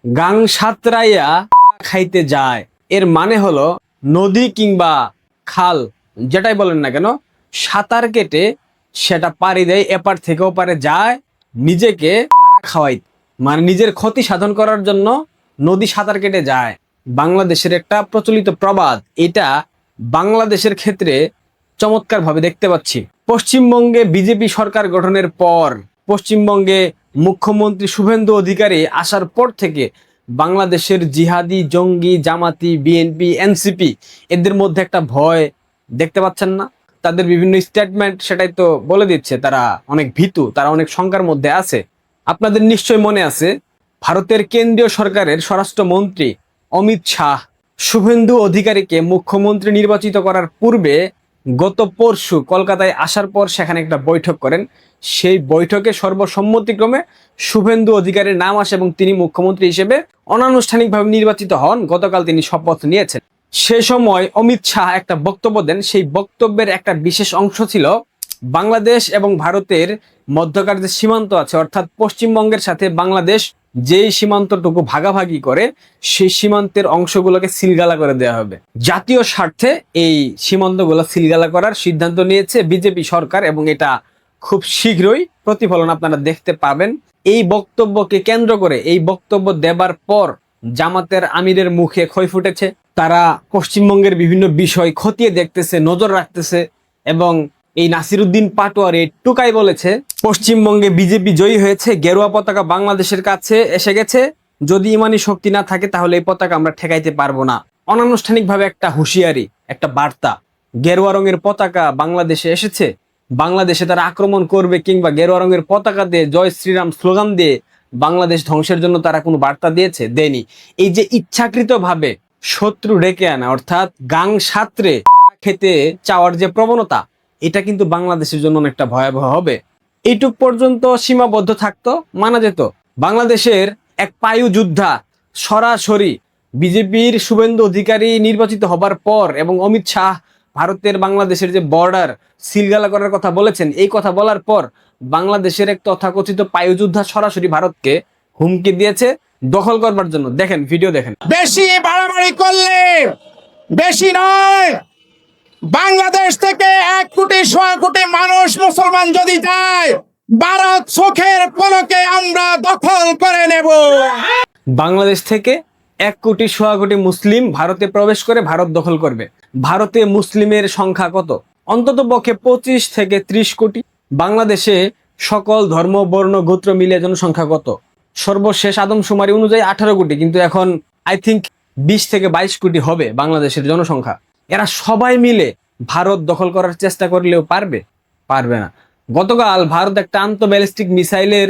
গাং সাঁতরাইয়া খাইতে যায়, এর মানে হলো নদী কিংবা খাল যেটাই বলেন না কেন, সাঁতার কেটে সেটা পাড়ি দেয়, এপার থেকে ওপারে যায় নিজেকে খাওয়াই, মানে নিজের ক্ষতি সাধন করার জন্য নদী সাঁতার কেটে যায়। বাংলাদেশের একটা প্রচলিত প্রবাদ, এটা বাংলাদেশের ক্ষেত্রে চমৎকার ভাবে দেখতে পাচ্ছি। পশ্চিমবঙ্গে বিজেপি সরকার গঠনের পর, পশ্চিমবঙ্গে মুখ্যমন্ত্রী শুভেন্দু অধিকারী আসার পর থেকে বাংলাদেশের জিহাদি, জঙ্গি, জামাতি, বিএনপি, এনসিপি এদের মধ্যে একটা ভয় দেখতে পাচ্ছেন না? তাদের বিভিন্ন স্টেটমেন্ট সেটাই তো বলে দিচ্ছে তারা অনেক ভীতু, তারা অনেক শঙ্কার মধ্যে আছে। আপনাদের নিশ্চয় মনে আছে, ভারতের কেন্দ্রীয় সরকারের স্বরাষ্ট্রমন্ত্রী অমিত শাহ শুভেন্দু অধিকারীকে মুখ্যমন্ত্রী নির্বাচিত করার পূর্বে গত পরশু কলকাতায় আসার পর সেখানে একটা বৈঠক করেন। সেই বৈঠকে সর্বসম্মতিক্রমে শুভেন্দু অধিকারীর নাম আসে এবং তিনি মুখ্যমন্ত্রী হিসেবে অনানুষ্ঠানিকভাবে নির্বাচিত হন। গতকাল তিনি শপথ নিয়েছেন। সে সময় অমিত শাহ একটা বক্তব্য দেন। সেই বক্তব্যের একটা বিশেষ অংশ ছিল বাংলাদেশ এবং ভারতের মধ্যকার যে সীমান্ত আছে, অর্থাৎ পশ্চিমবঙ্গের সাথে বাংলাদেশ যেই সীমান্তটুকু ভাগাভাগি করে, সেই সীমান্তের অংশগুলোকে সিলগালা করে দেওয়া হবে। জাতীয় স্বার্থে এই সীমান্তগুলো সিলগালা করার সিদ্ধান্ত নিয়েছে বিজেপি সরকার এবং এটা খুব শীঘ্রই প্রতিফলন আপনারা দেখতে পাবেন। এই বক্তব্যকে কেন্দ্র করে, এই বক্তব্য দেবার পর জামাতের আমিরের মুখে ক্ষয় ফুটেছে। তারা পশ্চিমবঙ্গের বিভিন্ন বিষয় খতিয়ে দেখতেছে, নজর রাখতেছে এবং এই নাসিরউদ্দিন পাটোয়ারি টুকাই বলেছে পশ্চিমবঙ্গে বিজেপি জয়ী হয়েছে, গেরুয়া পতাকা বাংলাদেশের কাছে এসে গেছে, যদি ইমানি শক্তি না থাকে তাহলে এই পতাকা আমরা ঠেকাইতে পারবো না। অনানুষ্ঠানিকভাবে একটা হুঁশিয়ারি, একটা বার্তা। গেরুয়া রঙের পতাকা বাংলাদেশে এসেছে, বাংলাদেশে তারা আক্রমণ করবে কিংবা গেরুয়া রঙের পতাকা দিয়ে জয় শ্রীরাম স্লোগান দিয়ে বাংলাদেশ ধ্বংসের জন্য তারা কোনো বার্তা দিয়েছে? দেয়নি। এই যে ইচ্ছাকৃতভাবে শত্রু ডেকে আনা, অর্থাৎ গাং সাঁতরে খেতে চাওয়ার যে প্রবণতা, এটা কিন্তু বাংলাদেশের জন্য অনেকটা ভয়াবহ হবে। এইটুক পর্যন্ত সীমাবদ্ধ থাকতো, মানা যেত। বাংলাদেশের এক পায়ু যোদ্ধা সরাসরি বিজেপির শুভেন্দু অধিকারী নির্বাচিত হবার পর এবং অমিত শাহ ভারতের বাংলাদেশের যে বর্ডার সিলগালা করার কথা বলেছেন, এই কথা বলার পর বাংলাদেশের এক তথাকথিত পায়ু যোদ্ধা সরাসরি ভারতকে হুমকি দিয়েছে দখল করবার জন্য। দেখেন, ভিডিও দেখেন। বেশি বাড়াবাড়ি করলে, বেশি নয়, বাংলাদেশ থেকে 1.6 কোটি মানুষ মুসলমান যদি যায়, ভারত চোখের পলকে আমরা দখল করে নেব। বাংলাদেশ থেকে 1.6 কোটি মুসলিম ভারতে প্রবেশ করে ভারত দখল করবে। ভারতে মুসলিমের সংখ্যা কত? অন্তত পক্ষে 25 থেকে 30 কোটি। বাংলাদেশে সকল ধর্ম, বর্ণ, গোত্র মিলিয়ে জনসংখ্যা কত? সর্বশেষ আদমশুমারি অনুযায়ী 18 কোটি, কিন্তু এখন আই থিঙ্ক 20 থেকে 22 কোটি হবে বাংলাদেশের জনসংখ্যা। এরা সবাই মিলে ভারত দখল করার চেষ্টা করলেও পারবে? পারবে না। গতকাল ভারত একটা আন্তঃব্যালিস্টিক মিসাইলের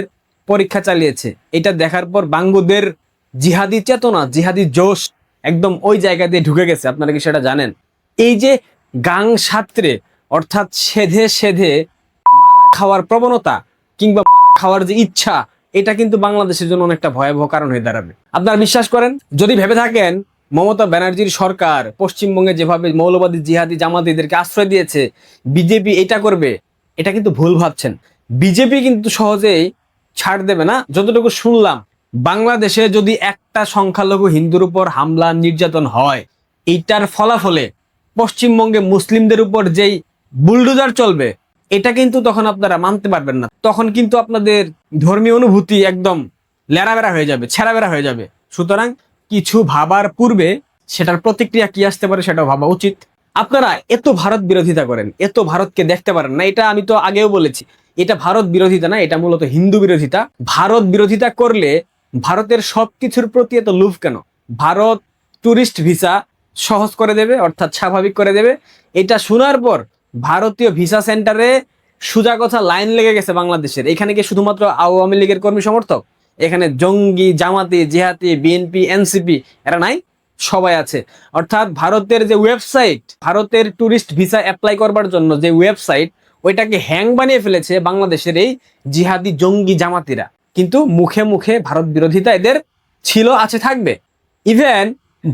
পরীক্ষা চালিয়েছে। এটা দেখার পর বাঙ্গুদের জিহাদি চেতনা, জিহাদি জোশ একদম ওই জায়গা দিয়ে ঢুকে গেছে। আপনারা কি সেটা জানেন? এই যে গাং সাঁতরে, অর্থাৎ সেধে সেধে মারা খাওয়ার প্রবণতা কিংবা মারা খাওয়ার যে ইচ্ছা, এটা কিন্তু বাংলাদেশের জন্য অনেকটা ভয়াবহ কারণ হয়ে দাঁড়াবে। আপনারা বিশ্বাস করেন? যদি ভেবে থাকেন মমতা ব্যানার্জির সরকার পশ্চিমবঙ্গে যেভাবে মৌলবাদী, জিহাদি, জামাতিদেরকে আশ্রয় দিয়েছে, বিজেপি এটা করবে, এটা কিন্তু ভুল ভাবছেন। বিজেপি কিন্তু সহজেই ছাড় দেবে না। যতটুকু শুনলাম, বাংলাদেশে যদি একটা সংখ্যালঘু হিন্দুর উপর হামলা, নির্যাতন হয়, এইটার ফলাফলে পশ্চিমবঙ্গে মুসলিমদের উপর যেই বুলডোজার চলবে, এটা কিন্তু তখন আপনারা মানতে পারবেন না। তখন কিন্তু আপনাদের ধর্মীয় অনুভূতি একদম লেড়াবেড়া হয়ে যাবে, ছেঁড়াবেড়া হয়ে যাবে। সুতরাং কিছু ভাবার পূর্বে সেটার প্রতিক্রিয়া কি আসতে পারে সেটাও ভাবা উচিত। আপনারা এত ভারত বিরোধিতা করেন, এত ভারতকে দেখতে পারেন না। এটা আমি তো আগেও বলেছি, এটা ভারত বিরোধিতা না, এটা মূলত হিন্দু বিরোধিতা। ভারত বিরোধিতা করলে ভারতের সবকিছুর প্রতি এত লোভ কেন? ভারত ট্যুরিস্ট ভিসা সহজ করে দেবে, অর্থাৎ স্বাভাবিক করে দেবে। এটা শোনার পর ভারতীয় ভিসা সেন্টারে সোজা কথা লাইন লেগে গেছে বাংলাদেশের। এখানে কি শুধুমাত্র আওয়ামী লীগের কর্মী সমর্থক? এখানে জঙ্গি, জামাতি, জিহাদি, বিএনপি, এনসিপি এরা নাই? সবাই আছে। অর্থাৎ ভারতের যে ওয়েবসাইট, ভারতের ট্যুরিস্ট ভিসা অ্যাপ্লাই করবার জন্য যে ওয়েবসাইট, ওইটাকে হ্যাং বানিয়ে ফেলেছে বাংলাদেশের এই জিহাদি, জঙ্গি, জামাতিরা। কিন্তু মুখে মুখে ভারত বিরোধিতা এদের ছিল, আছে, থাকবে। ইভেন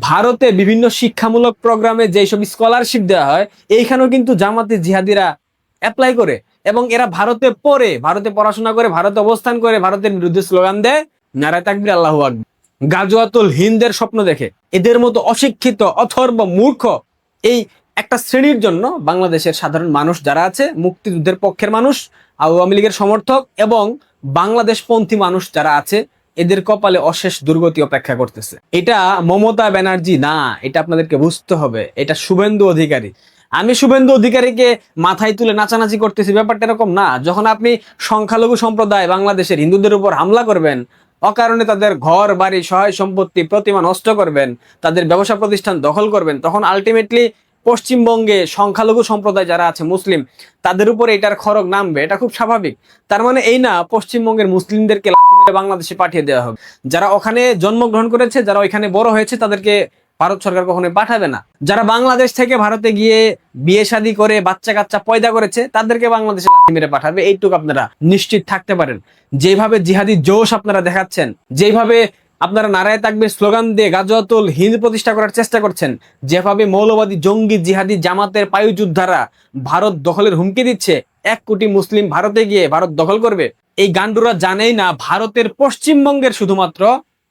ভারতে বিভিন্ন শিক্ষামূলক প্রোগ্রামে যেসব স্কলারশিপ দেওয়া হয়, এইখানেও কিন্তু জামাতি, জিহাদিরা অ্যাপ্লাই করে এবং এরা ভারতে পড়ে, ভারতে পড়াশোনা করে, ভারতে অবস্থান করে, ভারতের বিরুদ্ধে স্লোগান দেয়, নারায়ে তাকবীর, আল্লাহু আকবার। গাজওয়াতুল হিন্দের স্বপ্ন দেখে। এদের মতো অশিক্ষিত, অথর্ব, মূর্খ এই একটা শ্রেণীর জন্য বাংলাদেশের সাধারণ মানুষ যারা আছে, মুক্তিযুদ্ধের পক্ষের মানুষ, আওয়ামী লীগের সমর্থক এবং বাংলাদেশপন্থী মানুষ যারা আছে, এদের কপালে অশেষ দুর্গতি অপেক্ষা করতেছে। এটা মমতা ব্যানার্জি না, এটা আপনাদেরকে বুঝতে হবে, এটা শুভেন্দু অধিকারী। আমি শুভেন্দু অধিকারীকে মাথায় তুলে নাচানাচি করতেছি, ব্যাপারটা এরকম না। যখন আপনি সংখ্যালঘু সম্প্রদায় বাংলাদেশের হিন্দুদের উপর হামলা করবেন, অকারণে তাদের ঘর বাড়ি সহায় সম্পত্তি প্রতিমা নষ্ট করবেন, তাদের ব্যবসা প্রতিষ্ঠান দখল করবেন, তখন আলটিমেটলি পশ্চিমবঙ্গে সংখ্যালঘু সম্প্রদায় যারা আছে মুসলিম, তাদের উপর এটার খড়গ নামবে। এটা খুব স্বাভাবিক। তার মানে এই না পশ্চিমবঙ্গের মুসলিমদেরকে লাথি মেরে বাংলাদেশে পাঠিয়ে দেওয়া হবে। যারা ওখানে জন্মগ্রহণ করেছে, যারা ওইখানে বড় হয়েছে, তাদেরকে ভারত সরকার কখনোই পাঠাবে না। যারা বাংলাদেশ থেকে ভারতে গিয়ে বিয়ে শাদী করে বাচ্চা কাচ্চা পয়দা করেছে, তাদেরকে বাংলাদেশে লাথি মেরে পাঠাবে, এইটুকু আপনারা নিশ্চিত থাকতে পারেন। যেভাবে জিহাদি জোশ আপনারা দেখাচ্ছেন, যেভাবে আপনারা নারায়ে তাকবীর স্লোগান দিয়ে গাজওয়াতুল হিন্দ প্রতিষ্ঠা করার চেষ্টা করছেন, যেভাবে মৌলবাদী জঙ্গি জিহাদি জামাতের পায়ুযোদ্ধারা ভারত দখলের হুমকি দিচ্ছে, 1 কোটি মুসলিম ভারতে গিয়ে ভারত দখল করবে, এই গান্ডুরা জানেই না ভারতের পশ্চিমবঙ্গের, শুধুমাত্র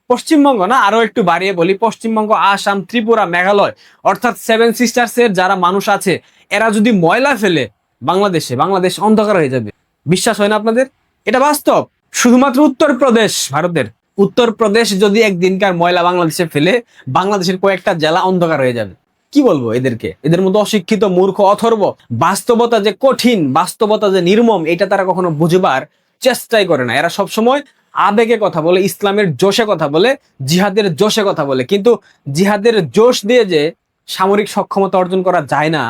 পশ্চিমবঙ্গ না, আরো একটু বাড়িয়ে বলি, পশ্চিমবঙ্গ, আসাম, ত্রিপুরা, মেঘালয়, অর্থাৎ 7 সিস্টার্সের যারা মানুষ আছে, এরা যদি ময়লা ফেলে বাংলাদেশে, বাংলাদেশ অন্ধকার হয়ে যাবে। বিশ্বাস হয় না আপনাদের? এটা বাস্তব। শুধুমাত্র উত্তরপ্রদেশ, ভারতের উত্তরপ্রদেশ যদি একদিনকার ময়লা বাংলাদেশে ফেলে, বাংলাদেশের কয়েকটা জেলা অন্ধকার হয়ে যাবে। কি বলবো এদেরকে? এদের মতো অশিক্ষিত, মূর্খ, অথর্ব, বাস্তবতা যে কঠিন, বাস্তবতা যে নির্মম, এটা তারা কখনো বুঝবার চেষ্টাই করে না। এরা সবসময় আবেগে কথা বলে, ইসলামের জোশে কথা বলে, জিহাদের জোশে কথা বলে, কিন্তু জিহাদের জোশ দিয়ে যে সামরিক সক্ষমতা অর্জন করা যায় না,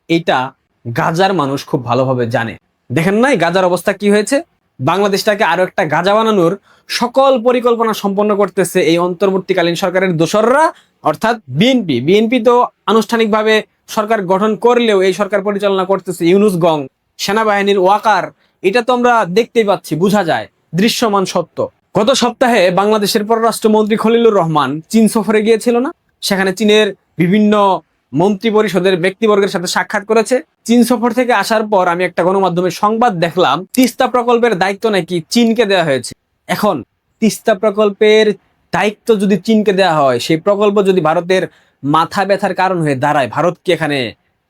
এটা গাজার মানুষ খুব ভালোভাবে জানে। দেখেন নাই গাজার অবস্থা কি হয়েছে? বাংলাদেশটাকে আরো একটা গাজা বানানোর সকল পরিকল্পনা সম্পন্ন করতেছে এই অন্তর্বর্তীকালীন সরকারের দোসররা, অর্থাৎ বিএনপি। বিএনপি তো আনুষ্ঠানিকভাবে সরকার গঠন করলেও এই সরকার পরিচালনা করতেছে ইউনুস গং, সেনাবাহিনীর ওয়াকার। এটা তো আমরা দেখতেই পাচ্ছি, বোঝা যায়, দৃশ্যমান সত্য। গত সপ্তাহে বাংলাদেশের পররাষ্ট্রমন্ত্রী খলিলুর রহমান চীন সফরে গিয়েছিল না? সেখানে চীনের বিভিন্ন মন্ত্রী পরিষদের ব্যক্তিবর্গের সাথে সাক্ষাৎ করেছে। চীন সফর থেকে আসার পর আমি একটা গণমাধ্যমের সংবাদ দেখলাম, তিস্তা প্রকল্পের দায়িত্ব নাকি চীনকে দেওয়া হয়েছে। এখন তিস্তা প্রকল্পের দায়িত্ব যদি চীনকে দেওয়া হয়, সেই প্রকল্প যদি ভারতের মাথা ব্যথার কারণ হয়ে দাঁড়ায়, ভারত কি এখানে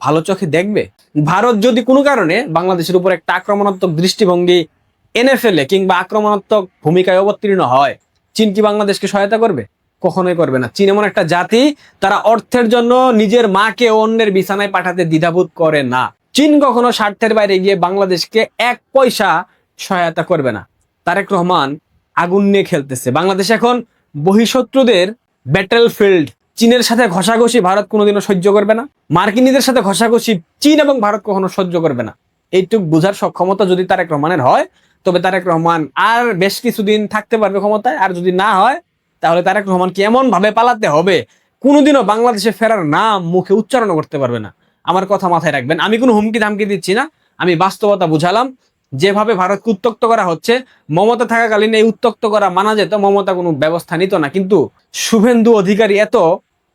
ভালো চোখে দেখবে? ভারত যদি কোনো কারণে বাংলাদেশের উপর একটা আক্রমণাত্মক দৃষ্টিভঙ্গি এনে ফেলে কিংবা আক্রমণাত্মক ভূমিকায় অবতীর্ণ হয়, চীন কি বাংলাদেশকে সহায়তা করবে? কখনোই করবে না। চীন এমন একটা জাতি, তারা অর্থের জন্য নিজের মাকে অন্যের বিছানায় পাঠাতে দ্বিধাবোধ করে না। চীন কখনো স্বার্থের বাইরে গিয়ে বাংলাদেশকে 1 পয়সা সহায়তা করবে না। তারেক রহমান আগুন নিয়ে খেলতেছে। বাংলাদেশ এখন বহিঃশত্রুদের ব্যাটেল ফিল্ড। চীনের সাথে ঘষাঘষি ভারত কোনোদিনও সহ্য করবে না। মার্কিনীদের সাথে ঘষাঘষি চীন এবং ভারত কখনো সহ্য করবে না। এইটুক বোঝার সক্ষমতা যদি তারেক রহমানের হয়, তবে তারেক রহমান আর বেশ কিছুদিন থাকতে পারবে ক্ষমতায়। আর যদি না হয়, তাহলে তারেক রহমানকে এমন ভাবে পালাতে হবে, কোনোদিনও বাংলাদেশে ফেরার নাম মুখে উচ্চারণ করতে পারবে না। আমার কথা মাথায় রাখবেন। আমি কোনো হুমকি ধামকি দিচ্ছি না, আমি বাস্তবতা বুঝালাম। যেভাবে ভারতকে উত্তক্ত করা হচ্ছে, মমতা থাকাকালীন এই উত্তক্ত করা মানা যেত, মমতা কোনো ব্যবস্থা নিত না। কিন্তু শুভেন্দু অধিকারী এত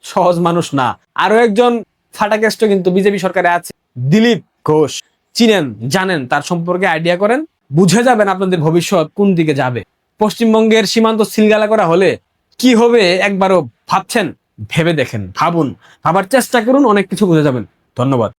সহজ মানুষ না। আরো একজন ফাটাকেষ্ট কিন্তু বিজেপি সরকারে আছে, দিলীপ ঘোষ। চিনেন, জানেন, তার সম্পর্কে আইডিয়া করেন, বুঝে যাবেন আপনাদের ভবিষ্যৎ কোন দিকে যাবে। পশ্চিমবঙ্গের সীমান্ত সিলগালা করা হলে কি হবে একবারও ভাবছেন? ভেবে দেখেন, ভাবুন, ভাবার চেষ্টা করুন, অনেক কিছু বুঝে যাবেন। ধন্যবাদ।